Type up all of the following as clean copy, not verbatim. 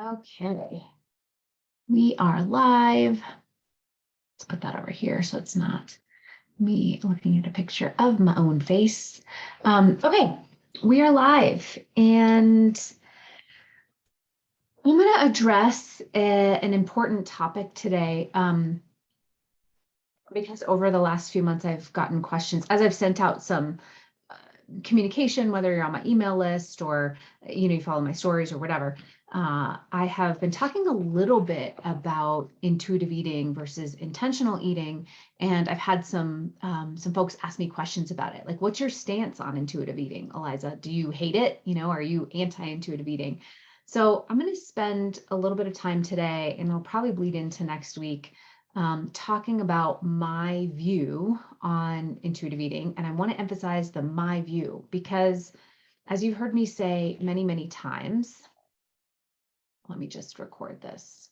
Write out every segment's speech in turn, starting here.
Okay, we are live. Let's put that over here so it's not me looking at a picture of my own face. Okay, we are live, and I'm going to address an important topic today because over the last few months, I've gotten questions as I've sent out some communication, whether you're on my email list or you follow my stories or whatever. I have been talking a little bit about intuitive eating versus intentional eating, and I've had some folks ask me questions about it. Like, what's your stance on intuitive eating, Eliza? Do you hate it? Are you anti-intuitive eating? So I'm going to spend a little bit of time today, and I'll probably bleed into next week, talking about my view on intuitive eating. And I want to emphasize the my view because, as you've heard me say many, many times, let me just record this.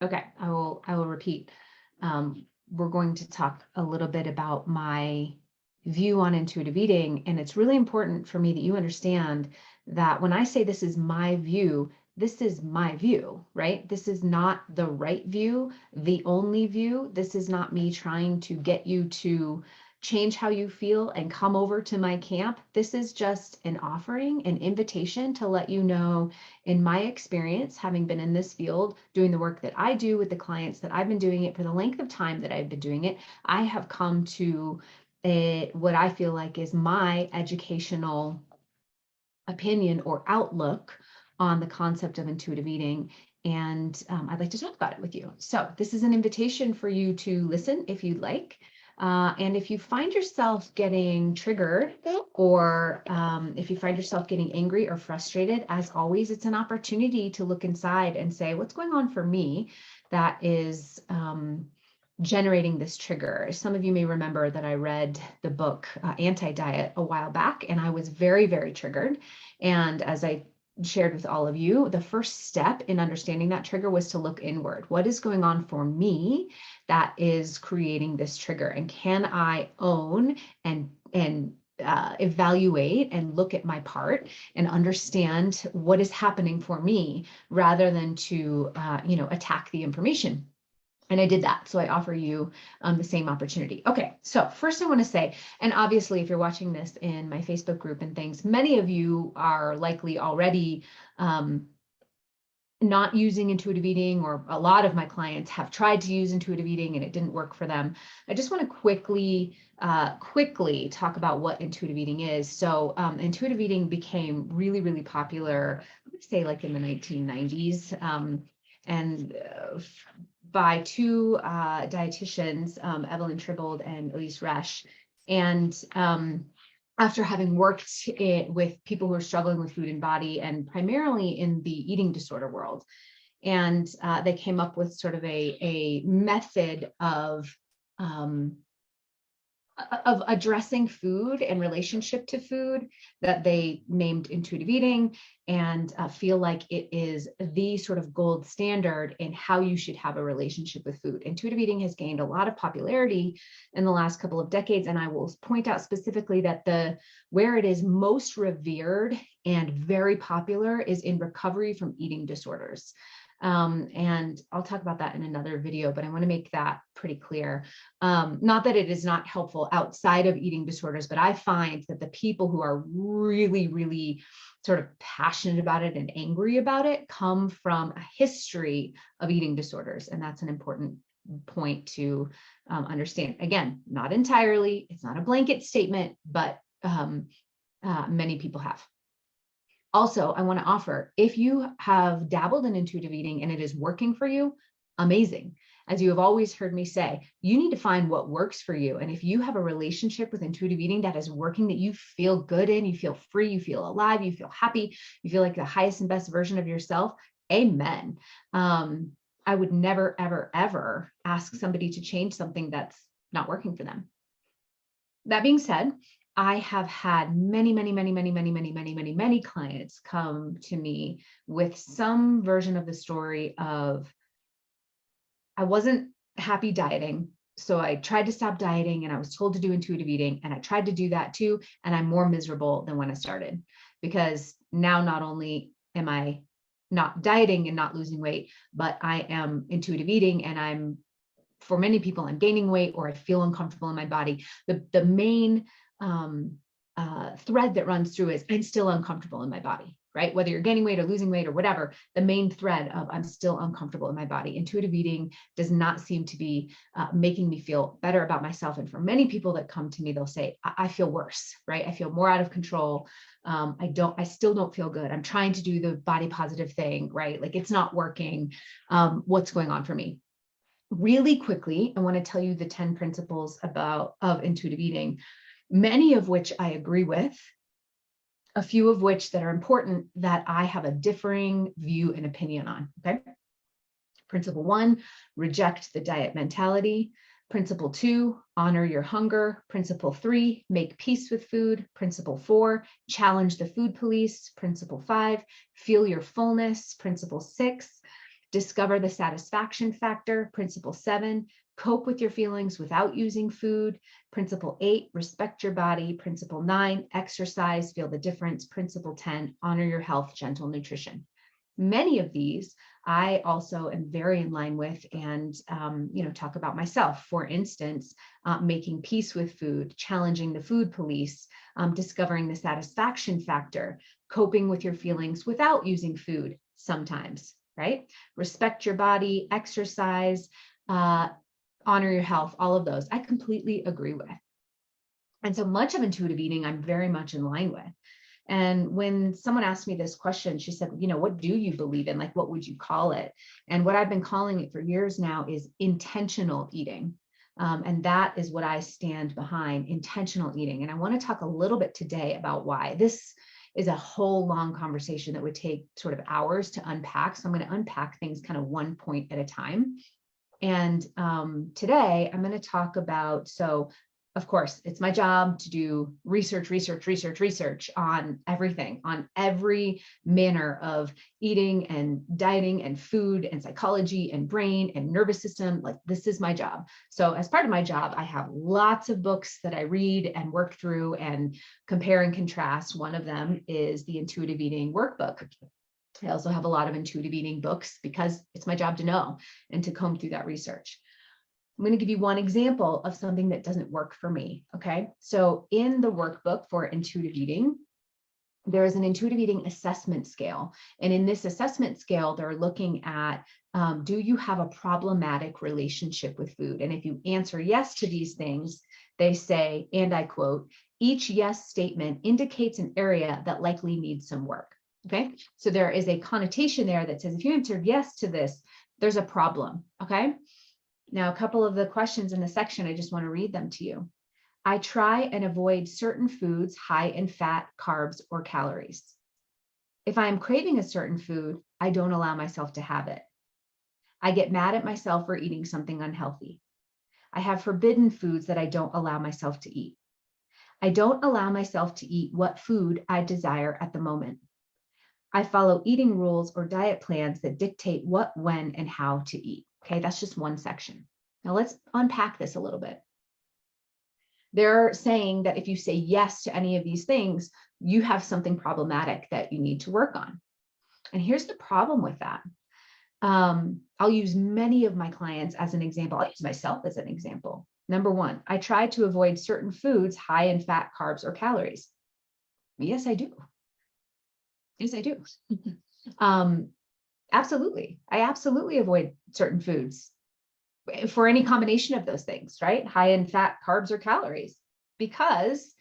Okay, I will repeat. We're going to talk a little bit about my view on intuitive eating. And it's really important for me that you understand that when I say this is my view, this is my view, right? This is not the right view, the only view. This is not me trying to get you to change how you feel and come over to my camp. This is just an offering, an invitation to let you know, in my experience, having been in this field, doing the work that I do with the clients that I've been doing it for the length of time that I've been doing it, I have come to what I feel like is my educational opinion or outlook on the concept of intuitive eating. And I'd like to talk about it with you. So this is an invitation for you to listen if you'd like. And if you find yourself getting triggered or if you find yourself getting angry or frustrated, as always, it's an opportunity to look inside and say, what's going on for me that is generating this trigger? Some of you may remember that I read the book Anti-Diet a while back, and I was very, very triggered. And as I shared with all of you, the first step in understanding that trigger was to look inward. What is going on for me that is creating this trigger? And can I own and evaluate and look at my part and understand what is happening for me rather than to attack the information? And I did that. So I offer you the same opportunity. Okay, so first I want to say, and obviously if you're watching this in my Facebook group and things, many of you are likely already not using intuitive eating, or a lot of my clients have tried to use intuitive eating and it didn't work for them. I just want to quickly talk about what intuitive eating is. So intuitive eating became really, really popular, I would say like in the 1990s. And by two dietitians, Evelyn Tribbold and Elise Resch. And after having worked with people who are struggling with food and body, and primarily in the eating disorder world, and they came up with sort of a method of addressing food and relationship to food that they named intuitive eating, and feel like it is the sort of gold standard in how you should have a relationship with food. Intuitive eating has gained a lot of popularity in the last couple of decades, and I will point out specifically that where it is most revered and very popular is in recovery from eating disorders. And I'll talk about that in another video, but I want to make that pretty clear. Not that it is not helpful outside of eating disorders, but I find that the people who are really, really sort of passionate about it and angry about it come from a history of eating disorders. And that's an important point to understand. Again, not entirely, it's not a blanket statement, but many people have. Also, I want to offer, if you have dabbled in intuitive eating and it is working for you, amazing. As you have always heard me say, you need to find what works for you. And if you have a relationship with intuitive eating that is working, that you feel good in, you feel free, you feel alive, you feel happy, you feel like the highest and best version of yourself, amen. I would never, ever, ever ask somebody to change something that's not working for them. That being said, I have had many clients come to me with some version of the story of, I wasn't happy dieting, so I tried to stop dieting and I was told to do intuitive eating, and I tried to do that too, and I'm more miserable than when I started, because now not only am I not dieting and not losing weight, but I am intuitive eating and for many people, I'm gaining weight or I feel uncomfortable in my body. The main thread that runs through is I'm still uncomfortable in my body, right? Whether you're gaining weight or losing weight or whatever, the main thread of I'm still uncomfortable in my body. Intuitive eating does not seem to be making me feel better about myself. And for many people that come to me, they'll say, I feel worse, right? I feel more out of control. I still don't feel good. I'm trying to do the body positive thing, right? Like it's not working. What's going on for me? Really quickly, I want to tell you the 10 principles of intuitive eating, many of which I agree with, a few of which that are important that I have a differing view and opinion on. Okay. Principle 1, reject the diet mentality. Principle 2, honor your hunger. Principle 3, make peace with food. Principle 4, challenge the food police. Principle 5, feel your fullness. Principle 6, discover the satisfaction factor. Principle 7, cope with your feelings without using food. Principle 8, respect your body. Principle 9, exercise, feel the difference. Principle 10, honor your health, gentle nutrition. Many of these I also am very in line with and, talk about myself. For instance, making peace with food, challenging the food police, discovering the satisfaction factor, coping with your feelings without using food sometimes, right? Respect your body, exercise, honor your health, all of those. I completely agree with. And so much of intuitive eating, I'm very much in line with. And when someone asked me this question, she said, what do you believe in? Like, what would you call it? And what I've been calling it for years now is intentional eating. And that is what I stand behind, intentional eating. And I want to talk a little bit today about why. This is a whole long conversation that would take sort of hours to unpack. So I'm going to unpack things kind of one point at a time. And today I'm going to talk about, of course, it's my job to do research on everything, on every manner of eating and dieting and food and psychology and brain and nervous system. Like, this is my job. So as part of my job, I have lots of books that I read and work through and compare and contrast. One of them is the Intuitive Eating Workbook. I also have a lot of intuitive eating books because it's my job to know and to comb through that research. I'm going to give you one example of something that doesn't work for me. Okay. So in the workbook for intuitive eating, there is an intuitive eating assessment scale. And in this assessment scale, they're looking at, do you have a problematic relationship with food? And if you answer yes to these things, they say, and I quote, each yes statement indicates an area that likely needs some work. Okay. So there is a connotation there that says, if you answered yes to this, there's a problem. Okay. Now, a couple of the questions in the section, I just want to read them to you. I try and avoid certain foods high in fat, carbs, or calories. If I am craving a certain food, I don't allow myself to have it. I get mad at myself for eating something unhealthy. I have forbidden foods that I don't allow myself to eat. I don't allow myself to eat what food I desire at the moment. I follow eating rules or diet plans that dictate what, when, and how to eat. Okay, that's just one section. Now let's unpack this a little bit. They're saying that if you say yes to any of these things, you have something problematic that you need to work on. And here's the problem with that. I'll use many of my clients as an example. I'll use myself as an example. Number one, I try to avoid certain foods high in fat, carbs, or calories. Yes, I do. Yes, I do. Absolutely. I absolutely avoid certain foods for any combination of those things, right? High in fat, carbs, or calories, because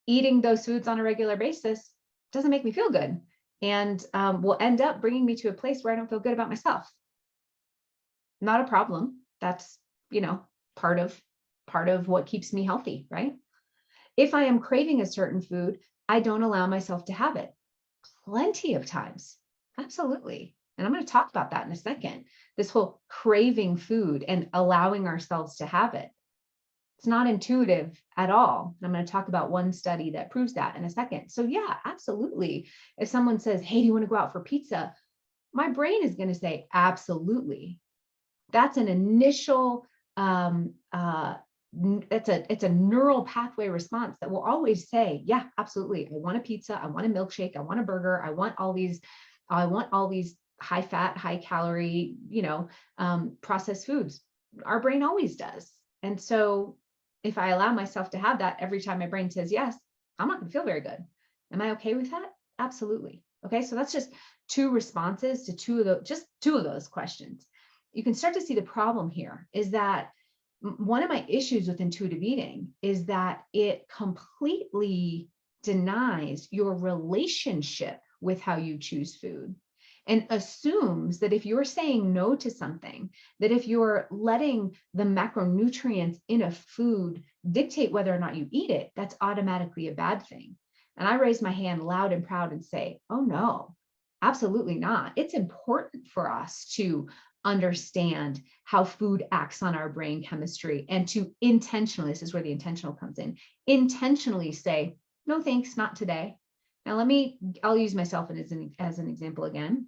eating those foods on a regular basis doesn't make me feel good and will end up bringing me to a place where I don't feel good about myself. Not a problem. That's, part of what keeps me healthy, right? If I am craving a certain food, I don't allow myself to have it. Plenty of times. Absolutely. And I'm going to talk about that in a second. This whole craving food and allowing ourselves to have it. It's not intuitive at all. I'm going to talk about one study that proves that in a second. So yeah, absolutely. If someone says, hey, do you want to go out for pizza? My brain is going to say, absolutely. That's an initial it's a neural pathway response that will always say, yeah, absolutely. I want a pizza. I want a milkshake. I want a burger. I want all these high fat, high calorie, processed foods. Our brain always does. And so if I allow myself to have that every time my brain says yes, I'm not going to feel very good. Am I okay with that? Absolutely. Okay. So that's just two responses to two of those questions. You can start to see the problem here is that one of my issues with intuitive eating is that it completely denies your relationship with how you choose food and assumes that if you're saying no to something, that if you're letting the macronutrients in a food dictate whether or not you eat it, that's automatically a bad thing. And I raise my hand loud and proud and say, oh no, absolutely not. It's important for us to understand how food acts on our brain chemistry and to intentionally, this is where the intentional comes in, intentionally say, no, thanks, not today. Now I'll use myself as an example again.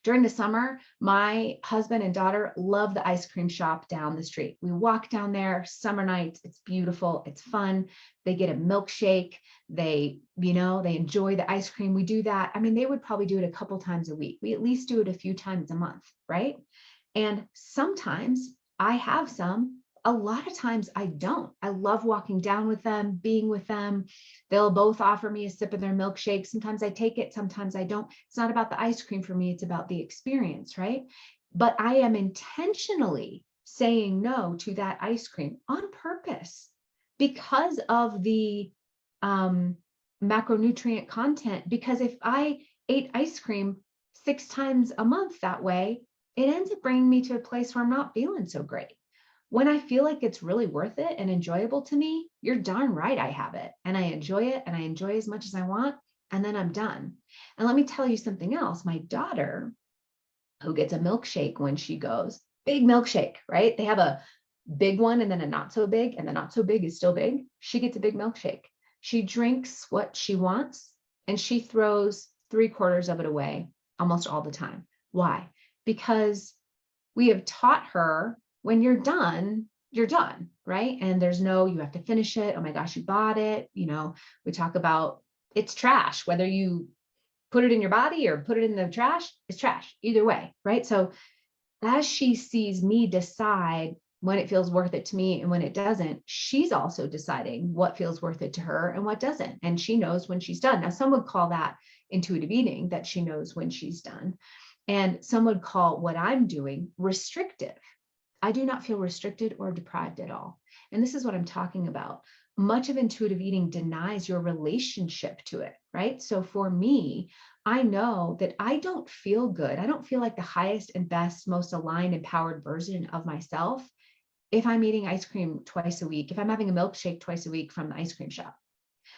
During the summer, my husband and daughter love the ice cream shop down the street. We walk down there summer nights. It's beautiful. It's fun. They get a milkshake. They enjoy the ice cream. We do that. I mean, they would probably do it a couple times a week. We at least do it a few times a month, right? And sometimes I have some. A lot of times I don't. I love walking down with them, being with them. They'll both offer me a sip of their milkshake. Sometimes I take it, sometimes I don't. It's not about the ice cream for me, it's about the experience, right? But I am intentionally saying no to that ice cream on purpose because of the macronutrient content. Because if I ate ice cream 6 times a month that way, it ends up bringing me to a place where I'm not feeling so great. When I feel like it's really worth it and enjoyable to me, you're darn right I have it. And I enjoy it and I enjoy as much as I want. And then I'm done. And let me tell you something else. My daughter, who gets a milkshake when she goes, big milkshake, right? They have a big one and then a not so big, and the not so big is still big. She gets a big milkshake. She drinks what she wants and she throws 3/4 of it away almost all the time. Why? Because we have taught her when you're done, right? And there's no, you have to finish it. Oh my gosh, you bought it. We talk about it's trash, whether you put it in your body or put it in the trash, it's trash either way, right? So as she sees me decide when it feels worth it to me and when it doesn't, she's also deciding what feels worth it to her and what doesn't. And she knows when she's done. Now, some would call that intuitive eating, that she knows when she's done. And some would call what I'm doing restrictive. I do not feel restricted or deprived at all. And this is what I'm talking about. Much of intuitive eating denies your relationship to it, right? So for me, I know that I don't feel good. I don't feel like the highest and best, most aligned, empowered version of myself if I'm eating ice cream twice a week, if I'm having a milkshake twice a week from the ice cream shop.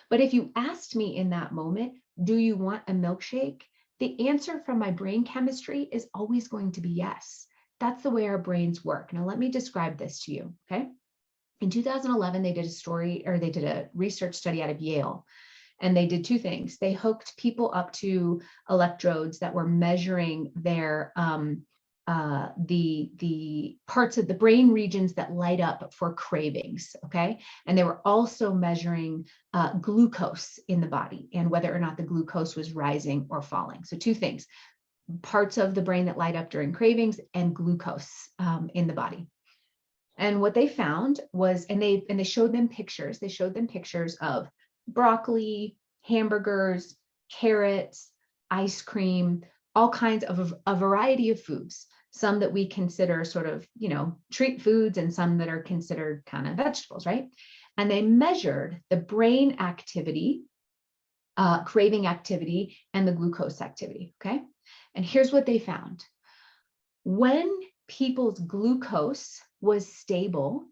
But if you asked me in that moment, do you want a milkshake? The answer from my brain chemistry is always going to be yes. That's the way our brains work. Now, let me describe this to you, okay? In 2011, they did a research study out of Yale, and they did two things. They hooked people up to electrodes that were measuring their the parts of the brain regions that light up for cravings, okay? And they were also measuring glucose in the body and whether or not the glucose was rising or falling. So two things: parts of the brain that light up during cravings and glucose in the body. And what they found was, and they showed them pictures. They showed them pictures of broccoli, hamburgers, carrots, ice cream, all kinds of a variety of foods. Some that we consider sort of, treat foods, and some that are considered kind of vegetables, right? And they measured the brain activity, craving activity, and the glucose activity, okay? And here's what they found. When people's glucose was stable,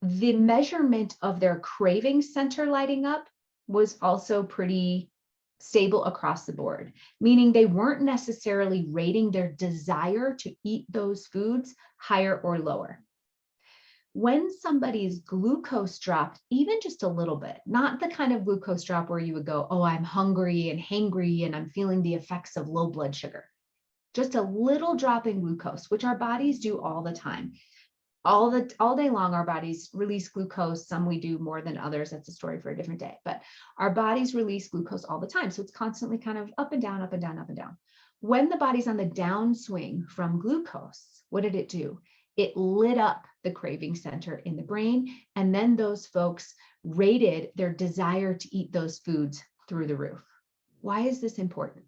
the measurement of their craving center lighting up was also pretty stable across the board, meaning they weren't necessarily rating their desire to eat those foods higher or lower. When somebody's glucose dropped even just a little bit, not the kind of glucose drop where you would go, oh, I'm hungry and hangry and I'm feeling the effects of low blood sugar, just a little drop in glucose, which our bodies do all the time. all day long, our bodies release glucose. Some we do more than others. That's a story for a different day, but our bodies release glucose all the time. So it's constantly kind of up and down, up and down, up and down. When the body's on the downswing from glucose, what did it do? It lit up the craving center in the brain. And then those folks rated their desire to eat those foods through the roof. Why is this important?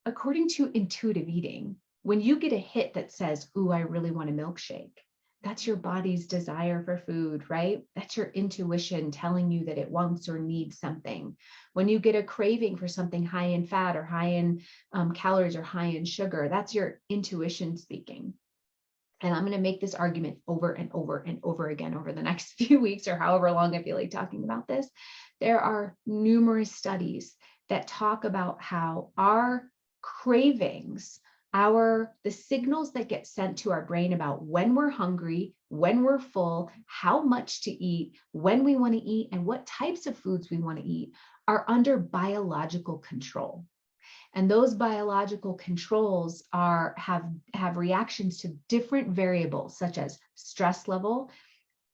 According to intuitive eating, when you get a hit that says, ooh, I really want a milkshake, that's your body's desire for food, right? That's your intuition telling you that it wants or needs something. When you get a craving for something high in fat or high in calories or high in sugar, that's your intuition speaking. And I'm going to make this argument over and over and over again over the next few weeks or however long I feel like talking about this. There are numerous studies that talk about how our cravings, the signals that get sent to our brain about when we're hungry, when we're full, how much to eat, when we want to eat, and what types of foods we want to eat are under biological control. And those biological controls have reactions to different variables, such as stress level,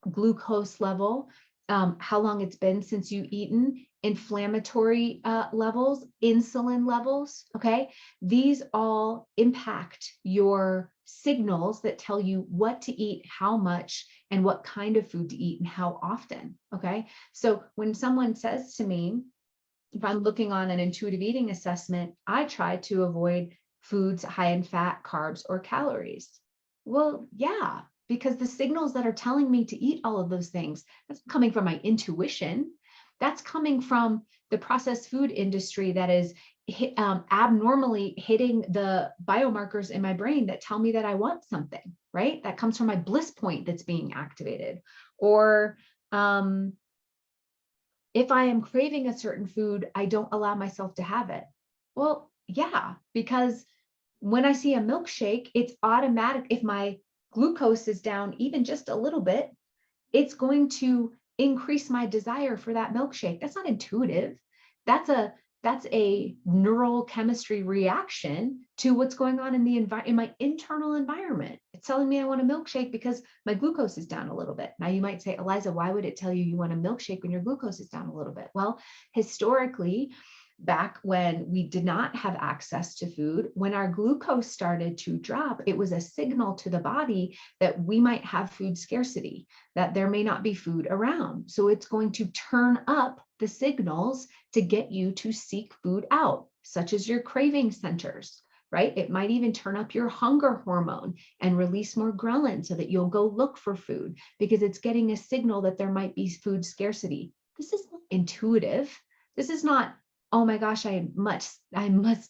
glucose level, how long it's been since you've eaten, inflammatory levels, insulin levels, okay? These all impact your signals that tell you what to eat, how much, and what kind of food to eat and how often, okay? So when someone says to me, if I'm looking on an intuitive eating assessment, I try to avoid foods high in fat, carbs, or calories. Well, yeah, because the signals that are telling me to eat all of those things, that's coming from my intuition. That's coming from the processed food industry that is abnormally hitting the biomarkers in my brain that tell me that I want something, right? That comes from my bliss point that's being activated. Or if I am craving a certain food, I don't allow myself to have it. Well, yeah, because when I see a milkshake, it's automatic. If my glucose is down even just a little bit, it's going to increase my desire for that milkshake. That's not intuitive. That's a neural chemistry reaction to what's going on in my internal environment. It's telling me I want a milkshake because my glucose is down a little bit. Now you might say, Eliza, why would it tell you want a milkshake when your glucose is down a little bit? Well, historically, back when we did not have access to food, when our glucose started to drop, it was a signal to the body that we might have food scarcity, that there may not be food around. So it's going to turn up the signals to get you to seek food out, such as your craving centers, right? It might even turn up your hunger hormone and release more ghrelin so that you'll go look for food because it's getting a signal that there might be food scarcity. This is intuitive. This is not, oh my gosh, I must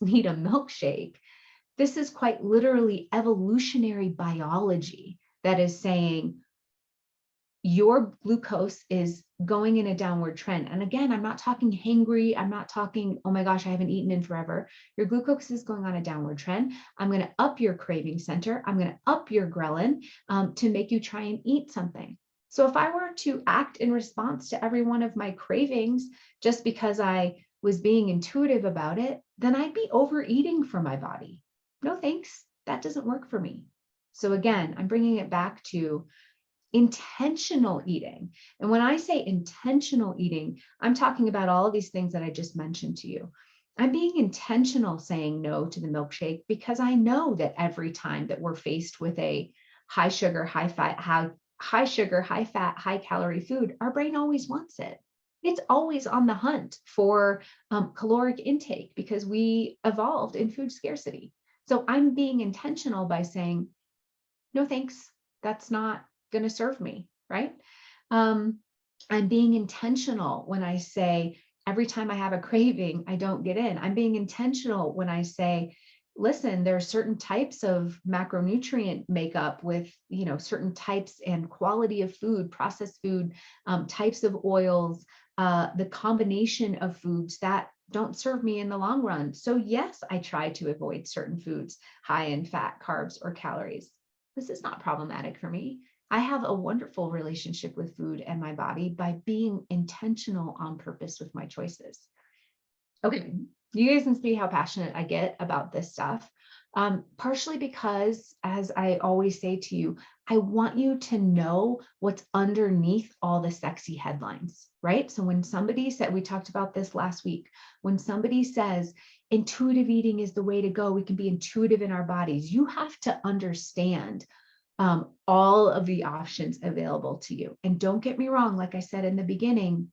need a milkshake. This is quite literally evolutionary biology that is saying your glucose is going in a downward trend. And again, I'm not talking hangry. I'm not talking, oh my gosh, I haven't eaten in forever. Your glucose is going on a downward trend. I'm going to up your craving center. I'm going to up your ghrelin to make you try and eat something. So if I were to act in response to every one of my cravings just because I was being intuitive about it, then I'd be overeating for my body. No thanks. That doesn't work for me. So again, I'm bringing it back to intentional eating. And when I say intentional eating, I'm talking about all of these things that I just mentioned to you. I'm being intentional saying no to the milkshake because I know that every time that we're faced with a high sugar, high fat, high calorie food, our brain always wants it. It's always on the hunt for caloric intake because we evolved in food scarcity. So I'm being intentional by saying, no, thanks. That's not going to serve me, right? I'm being intentional when I say, every time I have a craving, I don't get in. I'm being intentional when I say, listen, there are certain types of macronutrient makeup with, certain types and quality of food, processed food, types of oils, the combination of foods that don't serve me in the long run. So yes, I try to avoid certain foods high in fat, carbs, or calories. This is not problematic for me. I have a wonderful relationship with food and my body by being intentional on purpose with my choices. Okay, you guys can see how passionate I get about this stuff. Partially because, as I always say to you, I want you to know what's underneath all the sexy headlines, right? So when somebody said, we talked about this last week, when somebody says intuitive eating is the way to go, we can be intuitive in our bodies, you have to understand all of the options available to you. And don't get me wrong, like I said in the beginning,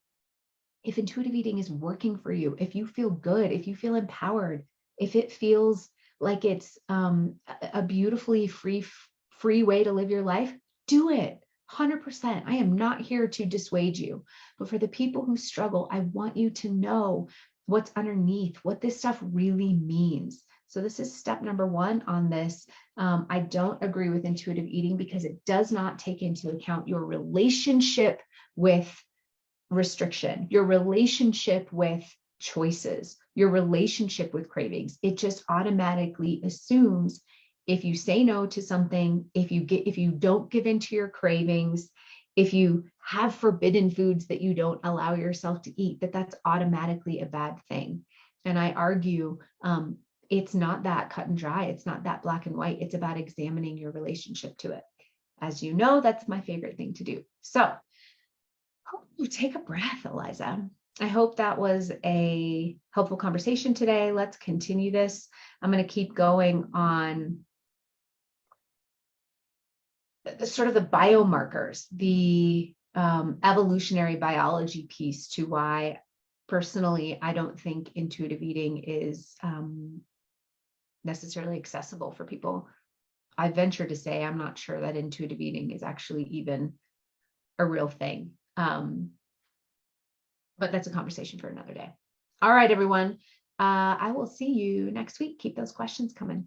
if intuitive eating is working for you, if you feel good, if you feel empowered, if it feels like it's a beautifully free way to live your life, do it 100%. I am not here to dissuade you, but for the people who struggle, I want you to know what's underneath, what this stuff really means. So this is step number one on this. I don't agree with intuitive eating because it does not take into account your relationship with restriction, your relationship with choices, your relationship with cravings. It just automatically assumes if you say no to something, if you don't give into your cravings, if you have forbidden foods that you don't allow yourself to eat, that's automatically a bad thing. And I argue it's not that cut and dry. It's not that black and white. It's about examining your relationship to it. As you know, that's my favorite thing to do. So take a breath, Eliza. I hope that was a helpful conversation today. Let's continue this. I'm going to keep going on sort of the biomarkers, the evolutionary biology piece to why personally I don't think intuitive eating is necessarily accessible for people. I venture to say I'm not sure that intuitive eating is actually even a real thing. But that's a conversation for another day. All right, everyone. I will see you next week. Keep those questions coming.